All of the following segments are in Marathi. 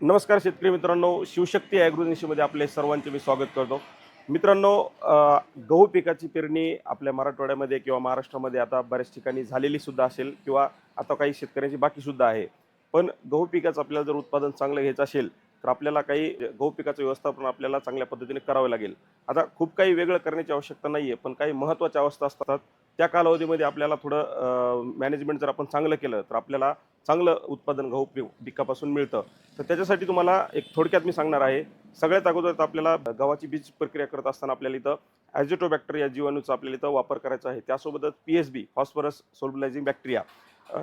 नमस्कार शेतकरी मित्रांनो, शिवशक्ती ॲग्रोनिशीमध्ये आपले सर्वांचे मी स्वागत करतो. मित्रांनो, गहू पिकाची पेरणी आपल्या मराठवाड्यामध्ये किंवा महाराष्ट्रामध्ये आता बऱ्याच ठिकाणी झालेली सुद्धा असेल किंवा आता काही शेतकऱ्यांची बाकी सुद्धा आहे. पण गहू पिकाचं आपल्याला जर उत्पादन चांगलं घ्यायचं असेल, तर आपल्याला काही गहू पिकाचं व्यवस्थापन आपल्याला चांगल्या पद्धतीने करावं लागेल. आता खूप काही वेगळं करण्याची आवश्यकता नाही आहे, पण काही महत्त्वाच्या अवस्था असतात. त्या कालावधीमध्ये आपल्याला थोडं मॅनेजमेंट जर आपण चांगलं केलं, तर आपल्याला चांगलं उत्पादन गहू पिकापासून मिळतं. तर त्याच्यासाठी तुम्हाला एक थोडक्यात मी सांगणार आहे. सगळ्यात अगोदर तर आपल्याला गव्हाची बीज प्रक्रिया करत असताना आपल्याला इथं ॲझोटोबॅक्टर या जीवाणूचा आपल्याला इथं वापर करायचा आहे. त्यासोबतच पी-एस-बी, फॉस्फरस सोल्युबलायझिंग बॅक्टेरिया,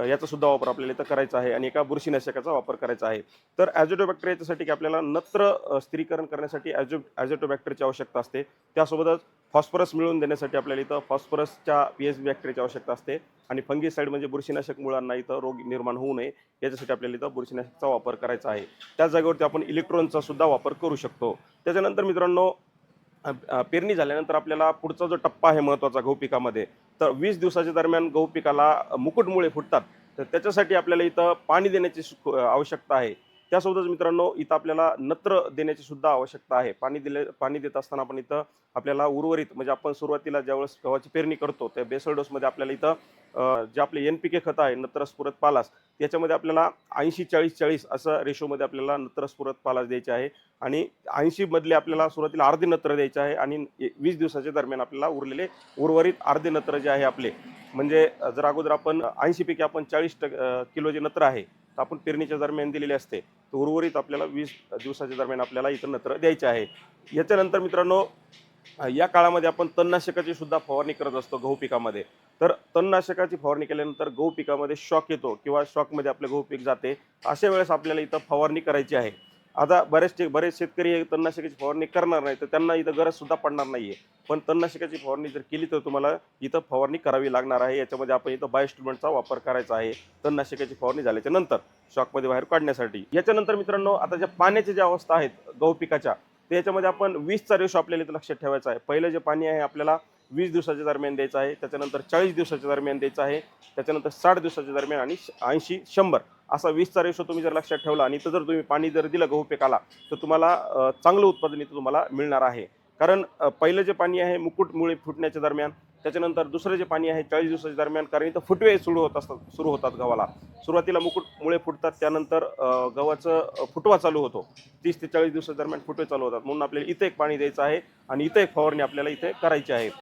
याचा सुद्धा वापर आपल्याला इथं करायचा आहे आणि एका बुरशीनाशकाचा वापर करायचा आहे. तर ॲझोटोबॅक्टर याच्यासाठी की आपल्याला नत्र स्थिरीकरण करण्यासाठी ॲझोटोबॅक्टरची आवश्यकता असते. त्यासोबतच फॉस्फरस मिळवून देण्यासाठी आपल्याला इथं फॉस्फरसच्या पी-एस-बी बॅक्टेरियाची आवश्यकता असते आणि फंगीसाईड म्हणजे बुरशीनाशक मुळांना इथं रोग निर्माण होऊ नये याच्यासाठी आपल्याला इथं बुरशीनाशकचा वापर करायचा आहे. त्याच जागेवरती आपण इलेक्ट्रॉनचा सुद्धा वापर करू शकतो. त्याच्यानंतर मित्रांनो, पेरणी झाल्यानंतर आपल्याला पुढचा जो टप्पा आहे महत्त्वाचा गहू पिकामध्ये, तर 20 दिवसाच्या दरम्यान गहू पिकाला मुकुटमुळे फुटतात. तर त्याच्यासाठी आपल्याला इथं पाणी देण्याची आवश्यकता आहे. त्यासोबतच मित्रांनो, इथं आपल्याला नत्र देण्याची सुद्धा आवश्यकता आहे. पाणी देत असताना आपण इथं आपल्याला उर्वरित म्हणजे आपण सुरुवातीला ज्यावेळेस गव्हाची पेरणी करतो, त्या बेसल डोसमध्ये आपल्याला इथं जे आपले एन-पी-के खतं आहे, नत्र स्फुरद पालाश, याच्यामध्ये आपल्याला 80-40-40 असं रेशोमध्ये आपल्याला नत्र स्फुरद पालाश द्यायचे आहे आणि 80 मधले आपल्याला सुरुवातीला अर्धे नत्र द्यायचे आहे आणि 20 दिवसाच्या दरम्यान आपल्याला उरलेले उर्वरित अर्धे नत्र जे आहे आपले, म्हणजे जर अगोदर आपण 80 पैकी आपण 40 किलो जे नत्र आहे, तर आपण पेरणीच्या दरम्यान दिलेले असते. तर उर्वरित आपल्याला 20 दिवसाच्या दरम्यान आपल्याला इथं नत्र द्यायचे आहे. याच्यानंतर मित्रांनो, या काळामध्ये आपण तणनाशकाची सुद्धा फवारणी करत असतो गहू पिकामध्ये. तर तणनाशकाची फवारणी केल्यानंतर गहू पिकामध्ये शॉक येतो किंवा शॉकमध्ये आपलं गहू पीक जाते. अशा वेळेस आपल्याला इथं फवारणी करायची आहे. आता बरेच शेतकरी हे तणनाशकाची फवारणी करणार नाही, तर त्यांना इथं गरज सुद्धा पडणार नाहीये. पण तणनाशकाची फवारणी जर केली तर तुम्हाला इथं फवारणी करावी लागणार आहे. याच्यामध्ये आपण इथं बायोस्टिम्युलंटचा वापर करायचा आहे तणनाशकाची फवारणी झाल्याच्या नंतर शॉकमध्ये बाहेर काढण्यासाठी. याच्यानंतर मित्रांनो, आता ज्या पाण्याच्या ज्या अवस्था आहेत गहू पिकाच्या, तर याच्यामध्ये आपण 20चा रेशो आपल्याला इथं लक्षात ठेवायचा आहे. पहिलं जे पाणी आहे आपल्याला 20 दिवसाच्या दरम्यान द्यायचं आहे. त्याच्यानंतर 40 दिवसाच्या दरम्यान द्यायचं आहे. त्याच्यानंतर 60 दिवसाच्या दरम्यान आणि 80-100 असा 20चा रेशो तुम्ही जर लक्षात ठेवला आणि इथं जर तुम्ही पाणी जर दिलं गहू पिकाला, तर तुम्हाला चांगलं उत्पादन इथं तुम्हाला मिळणार आहे. कारण पहिलं जे पाणी आहे मुकुटमुळे फुटण्याच्या दरम्यान, त्याच्यानंतर दुसरं जे पाणी आहे 40 दिवसाच्या दरम्यान, कारण इथं फुटवे सुरू होतात गव्हाला. सुरुवातीला मुकुटमुळे फुटतात, त्यानंतर गव्हाचं फुटवा चालू होतो. 30 ते 40 दिवसाच्या दरम्यान फुटवे चालू होतात. म्हणून आपल्याला इथं एक पाणी द्यायचं आहे आणि इथं एक फवारणी आपल्याला इथे करायची आहे.